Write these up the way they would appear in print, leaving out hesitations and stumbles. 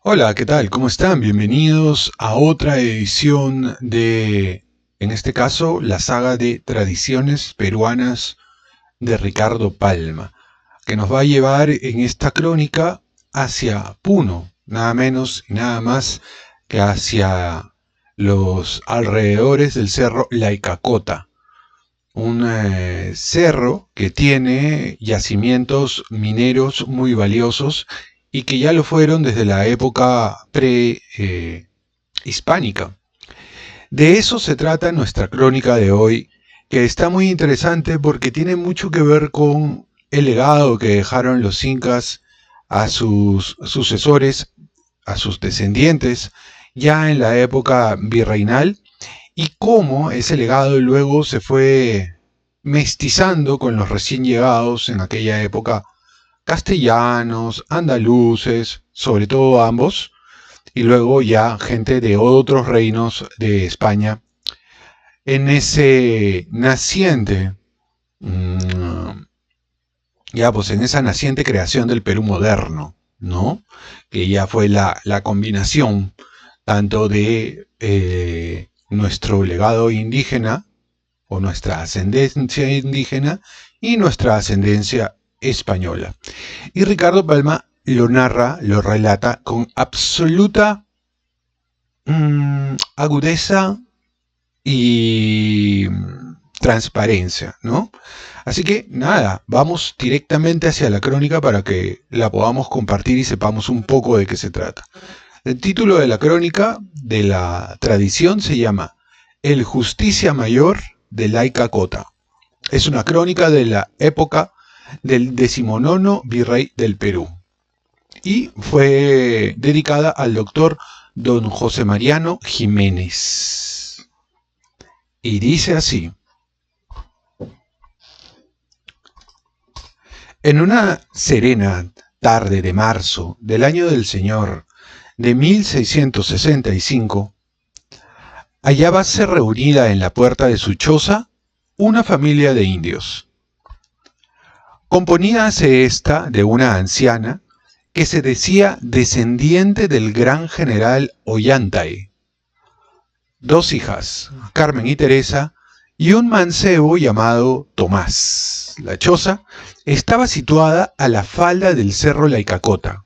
Hola, ¿qué tal? ¿Cómo están? Bienvenidos a otra edición de, en este caso, la saga de Tradiciones Peruanas de Ricardo Palma, que nos va a llevar en esta crónica hacia Puno, nada menos y nada más que hacia los alrededores del cerro Laicacota, un cerro que tiene yacimientos mineros muy valiosos y que ya lo fueron desde la época prehispánica. De eso se trata nuestra crónica de hoy, que está muy interesante porque tiene mucho que ver con el legado que dejaron los incas a sus sucesores, a sus descendientes, ya en la época virreinal, y cómo ese legado luego se fue mestizando con los recién llegados en aquella época, castellanos, andaluces, sobre todo ambos, y luego ya gente de otros reinos de España, en ese naciente, ya pues en esa naciente creación del Perú moderno, ¿no? Que ya fue la combinación tanto de nuestro legado indígena o nuestra ascendencia indígena y nuestra ascendencia española. Y Ricardo Palma lo narra, lo relata con absoluta agudeza y transparencia, ¿no? Así que nada, vamos directamente hacia la crónica para que la podamos compartir y sepamos un poco de qué se trata. El título de la crónica de la tradición se llama El Justicia Mayor de Laicacota. Es una crónica de la época del 19º virrey del Perú y fue dedicada al doctor don José Mariano Jiménez. Y dice así: en una serena tarde de marzo del año del Señor de 1665, hallábase reunida en la puerta de su choza una familia de indios. Componíase ésta de una anciana que se decía descendiente del gran general Ollantay, dos hijas, Carmen y Teresa, y un mancebo llamado Tomás. La choza estaba situada a la falda del cerro Laicacota.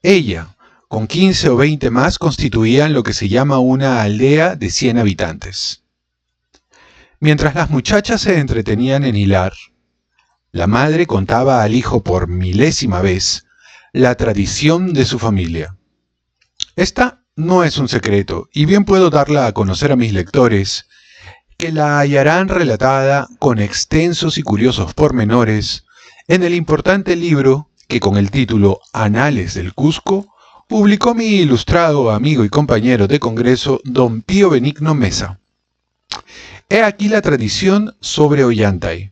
Ella, con 15 o 20 más, constituían lo que se llama una aldea de 100 habitantes. Mientras las muchachas se entretenían en hilar, la madre contaba al hijo por milésima vez la tradición de su familia. Esta no es un secreto, y bien puedo darla a conocer a mis lectores, que la hallarán relatada con extensos y curiosos pormenores en el importante libro que con el título Anales del Cusco publicó mi ilustrado amigo y compañero de congreso don Pío Benigno Mesa. He aquí la tradición sobre Ollantay.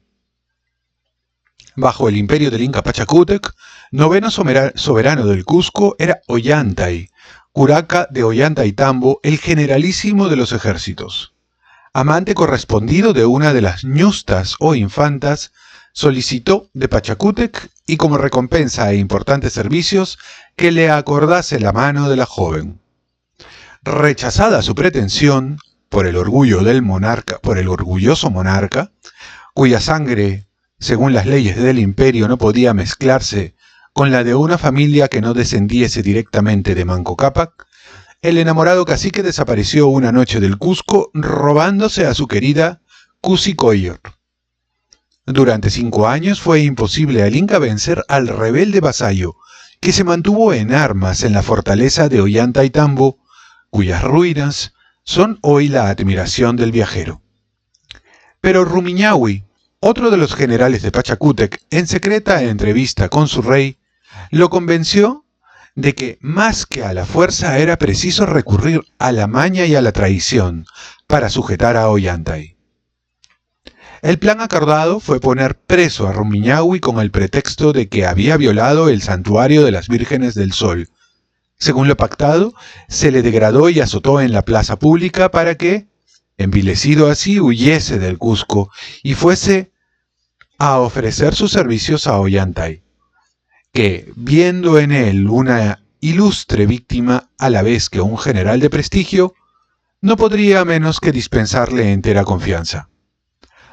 Bajo el imperio del Inca Pachacútec, noveno soberano del Cusco era Ollantay, curaca de Ollantaytambo, el generalísimo de los ejércitos. Amante correspondido de una de las ñustas o infantas, solicitó de Pachacútec y como recompensa e importantes servicios que le acordase la mano de la joven. Rechazada su pretensión por el orgulloso monarca, cuya sangre, según las leyes del imperio, no podía mezclarse con la de una familia que no descendiese directamente de Manco Cápac, el enamorado cacique desapareció una noche del Cusco robándose a su querida Cusicoyor. Durante 5 años fue imposible al Inca vencer al rebelde vasallo, que se mantuvo en armas en la fortaleza de Ollantaytambo, cuyas ruinas son hoy la admiración del viajero. Pero Rumiñahui, otro de los generales de Pachacútec, en secreta entrevista con su rey, lo convenció de que más que a la fuerza era preciso recurrir a la maña y a la traición para sujetar a Ollantay. El plan acordado fue poner preso a Rumiñahui con el pretexto de que había violado el santuario de las Vírgenes del Sol. Según lo pactado, se le degradó y azotó en la plaza pública para que, envilecido así, huyese del Cusco y fuese a ofrecer sus servicios a Ollantay, que, viendo en él una ilustre víctima a la vez que un general de prestigio, no podría menos que dispensarle entera confianza.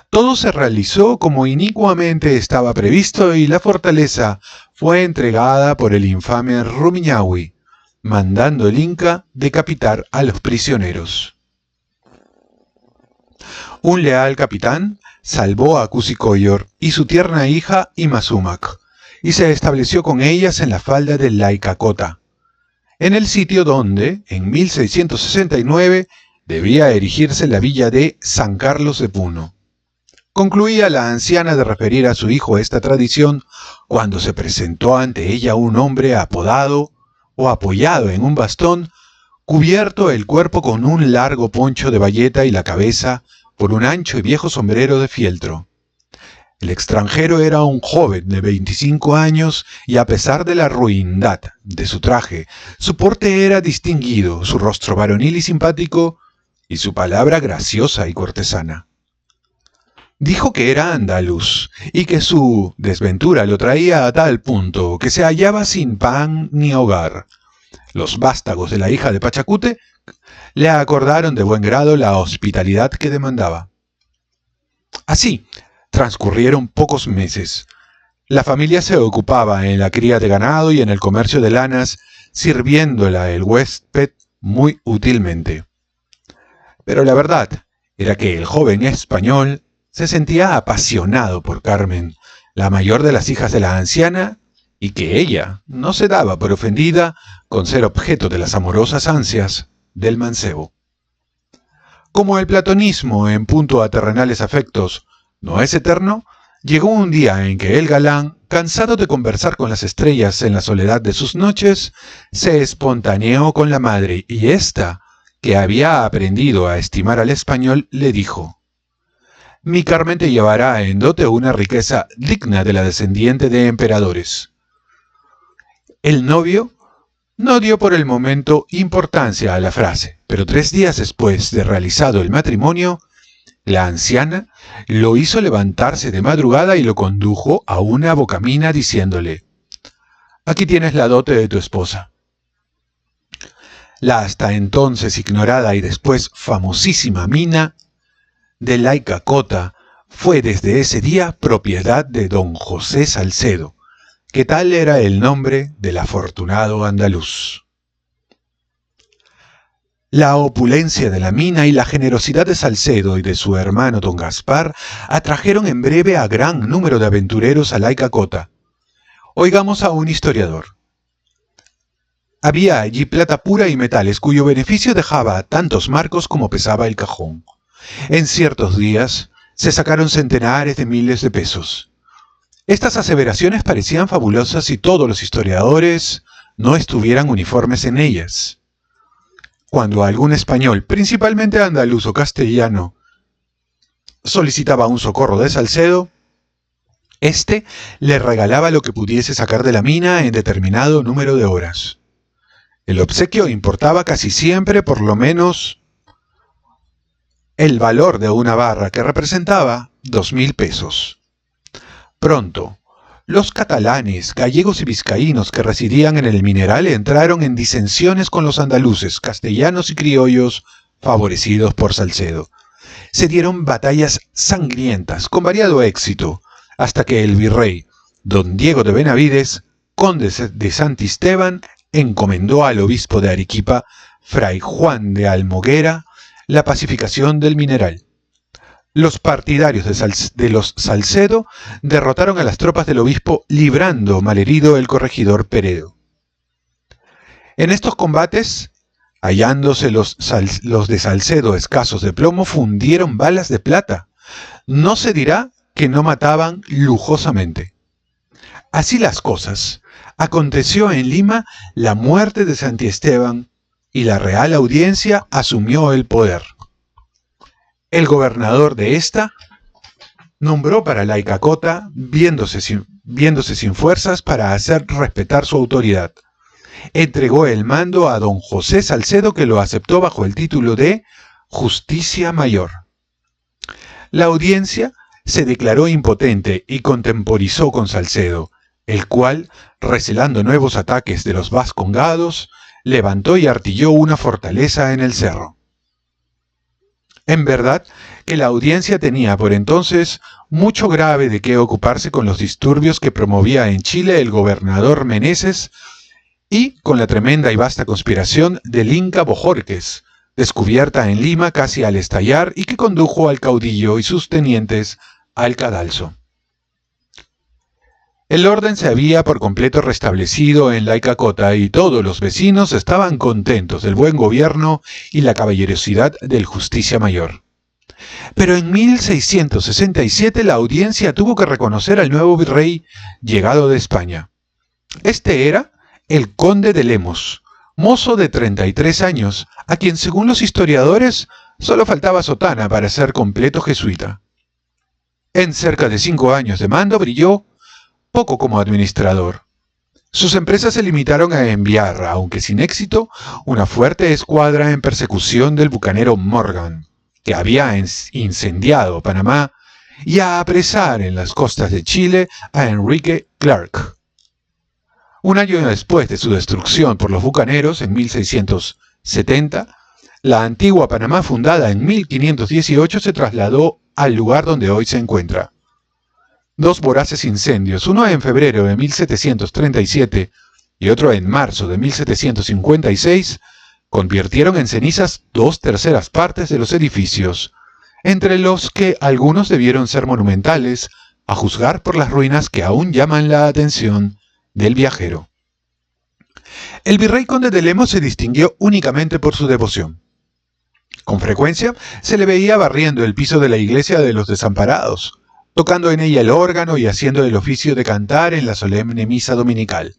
Todo se realizó como inicuamente estaba previsto y la fortaleza fue entregada por el infame Rumiñahui, mandando el Inca decapitar a los prisioneros. Un leal capitán salvó a Kusicoyor y su tierna hija Imazumac, y se estableció con ellas en la falda del Laicacota, en el sitio donde, en 1669, debía erigirse la villa de San Carlos de Puno. Concluía la anciana de referir a su hijo esta tradición cuando se presentó ante ella un hombre apodado o apoyado en un bastón, cubierto el cuerpo con un largo poncho de bayeta y la cabeza por un ancho y viejo sombrero de fieltro. El extranjero era un joven de 25 años y a pesar de la ruindad de su traje, su porte era distinguido, su rostro varonil y simpático y su palabra graciosa y cortesana. Dijo que era andaluz y que su desventura lo traía a tal punto que se hallaba sin pan ni hogar. Los vástagos de la hija de Pachacute le acordaron de buen grado la hospitalidad que demandaba. Así transcurrieron pocos meses. La familia se ocupaba en la cría de ganado y en el comercio de lanas, sirviéndola el huésped muy útilmente. Pero la verdad era que el joven español se sentía apasionado por Carmen, la mayor de las hijas de la anciana, y que ella no se daba por ofendida con ser objeto de las amorosas ansias del mancebo. Como el platonismo en punto a terrenales afectos no es eterno, llegó un día en que el galán, cansado de conversar con las estrellas en la soledad de sus noches, se espontaneó con la madre y ésta, que había aprendido a estimar al español, le dijo: «Mi Carmen te llevará en dote una riqueza digna de la descendiente de emperadores». El novio no dio por el momento importancia a la frase, pero 3 días después de realizado el matrimonio, la anciana lo hizo levantarse de madrugada y lo condujo a una bocamina diciéndole: «Aquí tienes la dote de tu esposa». La hasta entonces ignorada y después famosísima mina de Laicacota fue desde ese día propiedad de don José Salcedo, que tal era el nombre del afortunado andaluz. La opulencia de la mina y la generosidad de Salcedo y de su hermano don Gaspar atrajeron en breve a gran número de aventureros a Laicacota. Oigamos a un historiador. Había allí plata pura y metales cuyo beneficio dejaba tantos marcos como pesaba el cajón. En ciertos días se sacaron centenares de miles de pesos. Estas aseveraciones parecían fabulosas si todos los historiadores no estuvieran uniformes en ellas. Cuando algún español, principalmente andaluz o castellano, solicitaba un socorro de Salcedo, éste le regalaba lo que pudiese sacar de la mina en determinado número de horas. El obsequio importaba casi siempre por lo menos el valor de una barra, que representaba 2.000 pesos. Pronto, los catalanes, gallegos y vizcaínos que residían en el mineral entraron en disensiones con los andaluces, castellanos y criollos favorecidos por Salcedo. Se dieron batallas sangrientas, con variado éxito, hasta que el virrey, don Diego de Benavides, conde de Santisteban, encomendó al obispo de Arequipa, fray Juan de Almoguera, la pacificación del mineral. Los partidarios de los Salcedo derrotaron a las tropas del obispo, librando malherido el corregidor Peredo. En estos combates, hallándose los de Salcedo escasos de plomo, fundieron balas de plata. No se dirá que no mataban lujosamente. Así las cosas, aconteció en Lima la muerte de Santisteban y la Real Audiencia asumió el poder. El gobernador de esta nombró para Laicacota, viéndose sin fuerzas para hacer respetar su autoridad. Entregó el mando a don José Salcedo, que lo aceptó bajo el título de Justicia Mayor. La audiencia se declaró impotente y contemporizó con Salcedo, el cual, recelando nuevos ataques de los vascongados, levantó y artilló una fortaleza en el cerro. En verdad que la audiencia tenía por entonces mucho grave de qué ocuparse con los disturbios que promovía en Chile el gobernador Meneses y con la tremenda y vasta conspiración del Inca Bojorquez, descubierta en Lima casi al estallar y que condujo al caudillo y sus tenientes al cadalso. El orden se había por completo restablecido en Laicacota y todos los vecinos estaban contentos del buen gobierno y la caballerosidad del Justicia Mayor. Pero en 1667 la audiencia tuvo que reconocer al nuevo virrey llegado de España. Este era el conde de Lemos, mozo de 33 años, a quien según los historiadores solo faltaba sotana para ser completo jesuita. En cerca de 5 años de mando brilló poco como administrador. Sus empresas se limitaron a enviar, aunque sin éxito, una fuerte escuadra en persecución del bucanero Morgan, que había incendiado Panamá, y a apresar en las costas de Chile a Enrique Clark. Un año después de su destrucción por los bucaneros, en 1670, la antigua Panamá, fundada en 1518, se trasladó al lugar donde hoy se encuentra. 2 voraces incendios, uno en febrero de 1737 y otro en marzo de 1756, convirtieron en cenizas 2/3 partes de los edificios, entre los que algunos debieron ser monumentales, a juzgar por las ruinas que aún llaman la atención del viajero. El virrey conde de Lemos se distinguió únicamente por su devoción. Con frecuencia se le veía barriendo el piso de la iglesia de los Desamparados, tocando en ella el órgano y haciendo el oficio de cantar en la solemne misa dominical,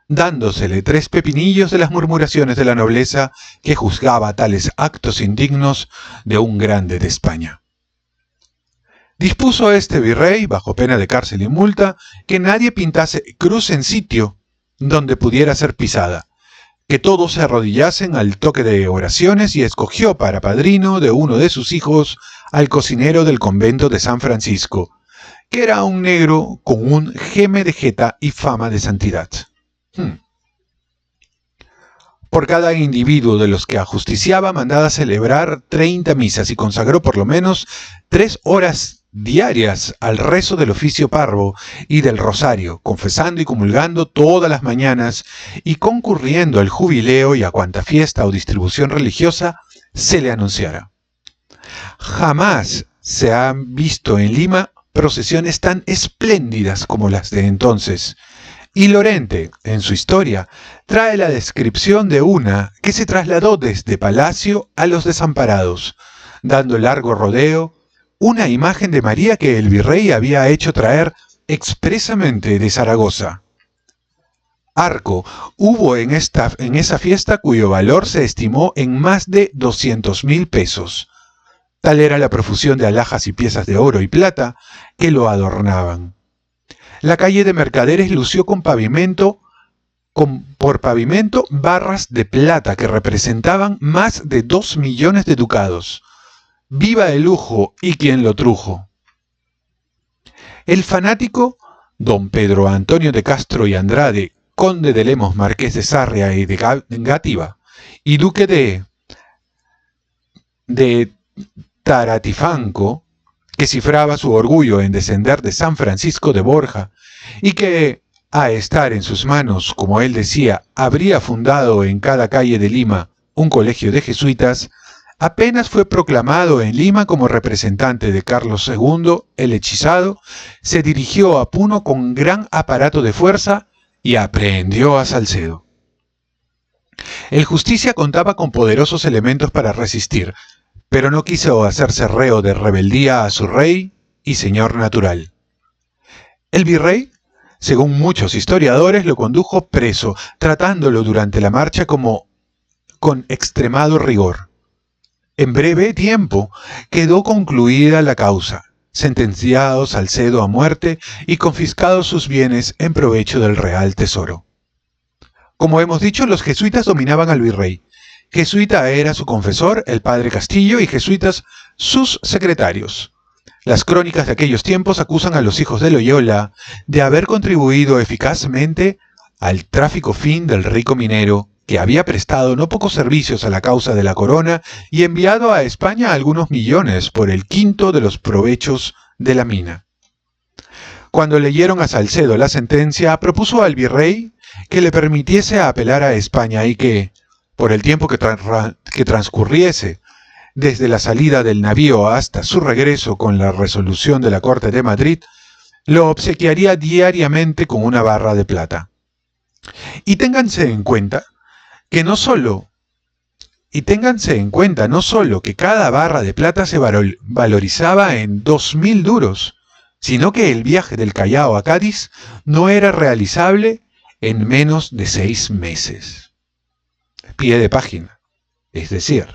dándosele 3 pepinillos de las murmuraciones de la nobleza que juzgaba tales actos indignos de un grande de España. Dispuso este virrey, bajo pena de cárcel y multa, que nadie pintase cruz en sitio donde pudiera ser pisada, que todos se arrodillasen al toque de oraciones y escogió para padrino de uno de sus hijos al cocinero del convento de San Francisco, que era un negro con un geme de jeta y fama de santidad. Por cada individuo de los que ajusticiaba mandaba celebrar 30 misas y consagró por lo menos 3 horas diarias al rezo del oficio parvo y del rosario, confesando y comulgando todas las mañanas y concurriendo al jubileo y a cuanta fiesta o distribución religiosa se le anunciara. Jamás se han visto en Lima procesiones tan espléndidas como las de entonces, y Lorente, en su historia, trae la descripción de una que se trasladó desde Palacio a los Desamparados, dando largo rodeo, una imagen de María que el virrey había hecho traer expresamente de Zaragoza. Arco hubo en esa fiesta cuyo valor se estimó en más de 200,000 pesos. Tal era la profusión de alhajas y piezas de oro y plata que lo adornaban. La calle de Mercaderes lució por pavimento barras de plata que representaban más de 2 millones de ducados. ¡Viva el lujo y quien lo trujo! El fanático don Pedro Antonio de Castro y Andrade, conde de Lemos, marqués de Sarria y de Gátiva, y duque de Taratifanco, que cifraba su orgullo en descender de San Francisco de Borja, y que, a estar en sus manos, como él decía, habría fundado en cada calle de Lima un colegio de jesuitas, apenas fue proclamado en Lima como representante de Carlos II, el hechizado, se dirigió a Puno con gran aparato de fuerza y aprehendió a Salcedo. El Justicia contaba con poderosos elementos para resistir, pero no quiso hacerse reo de rebeldía a su rey y señor natural. El virrey, según muchos historiadores, lo condujo preso, tratándolo durante la marcha con extremado rigor. En breve tiempo quedó concluida la causa, sentenciado Salcedo a muerte y confiscados sus bienes en provecho del Real Tesoro. Como hemos dicho, los jesuitas dominaban al virrey. Jesuita era su confesor, el padre Castillo, y jesuitas sus secretarios. Las crónicas de aquellos tiempos acusan a los hijos de Loyola de haber contribuido eficazmente al tráfico fin del rico minero, que había prestado no pocos servicios a la causa de la corona y enviado a España algunos millones por el quinto de los provechos de la mina. Cuando leyeron a Salcedo la sentencia, propuso al virrey que le permitiese apelar a España y que, por el tiempo que transcurriese desde la salida del navío hasta su regreso con la resolución de la Corte de Madrid, lo obsequiaría diariamente con una barra de plata. Y ténganse en cuenta no solo que cada barra de plata se valorizaba en 2.000 duros, sino que el viaje del Callao a Cádiz no era realizable en menos de 6 meses. Pie de página. Es decir,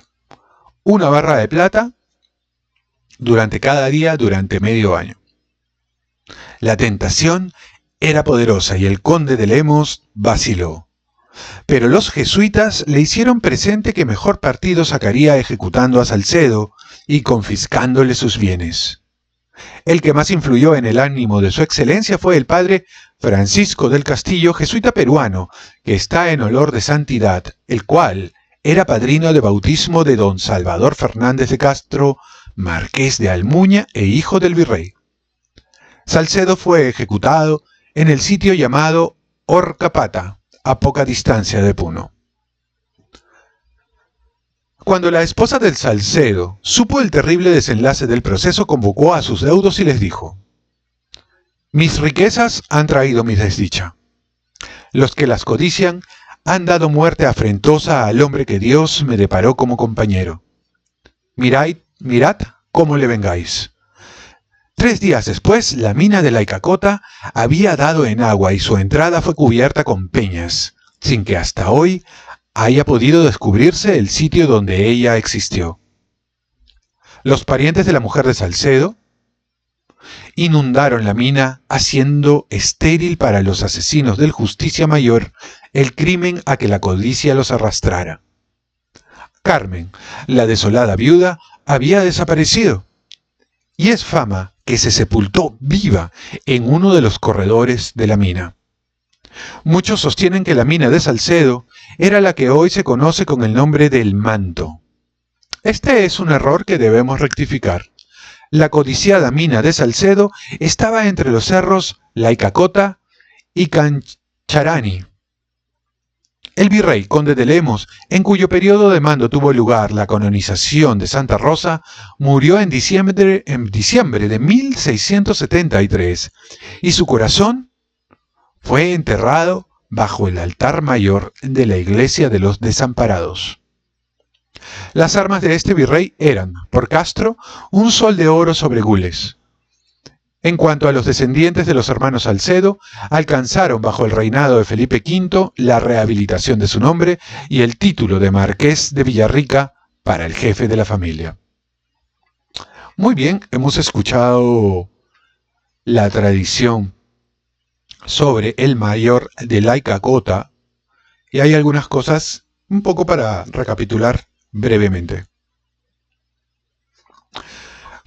una barra de plata durante cada día durante medio año. La tentación era poderosa y el conde de Lemos vaciló. Pero los jesuitas le hicieron presente que mejor partido sacaría ejecutando a Salcedo y confiscándole sus bienes. El que más influyó en el ánimo de su excelencia fue el padre Francisco del Castillo, jesuita peruano, que está en olor de santidad, el cual era padrino de bautismo de don Salvador Fernández de Castro, marqués de Almuña e hijo del virrey. Salcedo fue ejecutado en el sitio llamado Horcapata, a poca distancia de Puno. Cuando la esposa del Salcedo supo el terrible desenlace del proceso, convocó a sus deudos y les dijo: «Mis riquezas han traído mi desdicha. Los que las codician han dado muerte afrentosa al hombre que Dios me deparó como compañero. Mirad cómo le vengáis». 3 días después, la mina de la Icacota había dado en agua y su entrada fue cubierta con peñas, sin que hasta hoy haya podido descubrirse el sitio donde ella existió. Los parientes de la mujer de Salcedo inundaron la mina, haciendo estéril para los asesinos del Justicia Mayor el crimen a que la codicia los arrastrara. Carmen, la desolada viuda, había desaparecido, y es fama que se sepultó viva en uno de los corredores de la mina. Muchos sostienen que la mina de Salcedo era la que hoy se conoce con el nombre del Manto. Este es un error que debemos rectificar. La codiciada mina de Salcedo estaba entre los cerros La Icacota y Cancharani. El virrey conde de Lemos, en cuyo periodo de mando tuvo lugar la canonización de Santa Rosa, murió en diciembre de 1673, y su corazón fue enterrado bajo el altar mayor de la iglesia de los Desamparados. Las armas de este virrey eran, por Castro, un sol de oro sobre gules. En cuanto a los descendientes de los hermanos Salcedo, alcanzaron bajo el reinado de Felipe V la rehabilitación de su nombre y el título de Marqués de Villarrica para el jefe de la familia. Muy bien, hemos escuchado la tradición sobre el mayor de la Icacota y hay algunas cosas un poco para recapitular brevemente.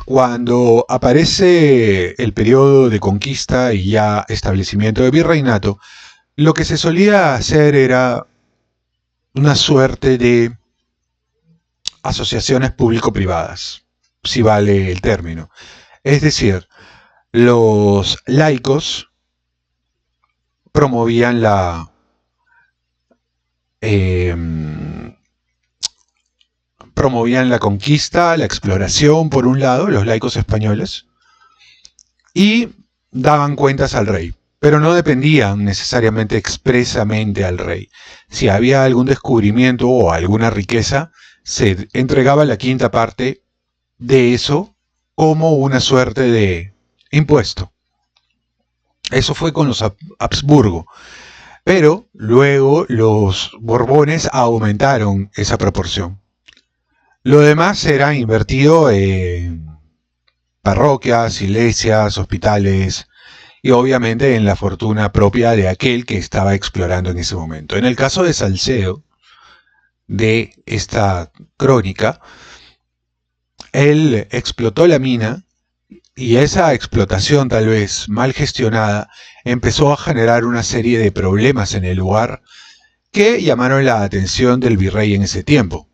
Cuando aparece el periodo de conquista y ya establecimiento de virreinato, lo que se solía hacer era una suerte de asociaciones público-privadas, si vale el término. Es decir, los laicos promovían la conquista, la exploración, por un lado, los laicos españoles, y daban cuentas al rey, pero no dependían necesariamente expresamente al rey. Si había algún descubrimiento o alguna riqueza, se entregaba la quinta parte de eso como una suerte de impuesto. Eso fue con los Habsburgo, pero luego los Borbones aumentaron esa proporción. Lo demás era invertido en parroquias, iglesias, hospitales y obviamente en la fortuna propia de aquel que estaba explorando en ese momento. En el caso de Salcedo, de esta crónica, él explotó la mina Y esa explotación, tal vez mal gestionada, empezó a generar una serie de problemas en el lugar que llamaron la atención del virrey en ese tiempo.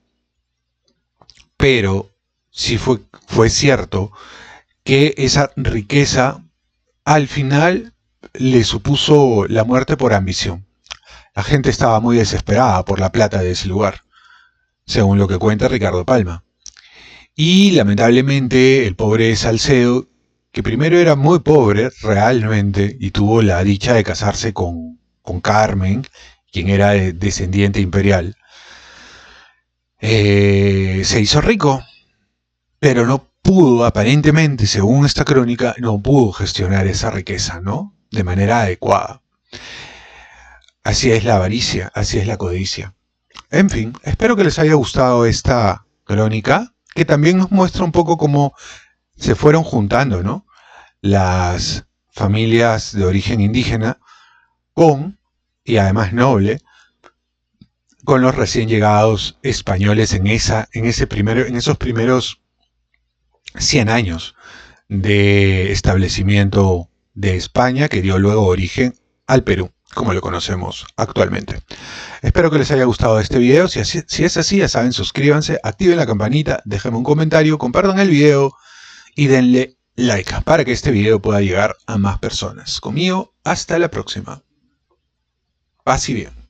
Pero sí fue cierto que esa riqueza al final le supuso la muerte por ambición. La gente estaba muy desesperada por la plata de ese lugar, según lo que cuenta Ricardo Palma. Y lamentablemente el pobre Salcedo, que primero era muy pobre realmente y tuvo la dicha de casarse con Carmen, quien era descendiente imperial, se hizo rico, pero no pudo, aparentemente, según esta crónica, no pudo gestionar esa riqueza, ¿no? De manera adecuada. Así es la avaricia, así es la codicia. En fin, espero que les haya gustado esta crónica, que también nos muestra un poco cómo se fueron juntando, ¿no? Las familias de origen indígena con, y además noble, con los recién llegados españoles en esos primeros 100 años de establecimiento de España, que dio luego origen al Perú, como lo conocemos actualmente. Espero que les haya gustado este video. Si es así, ya saben, suscríbanse, activen la campanita, déjenme un comentario, compartan el video y denle like para que este video pueda llegar a más personas. Conmigo, hasta la próxima. Paz y bien.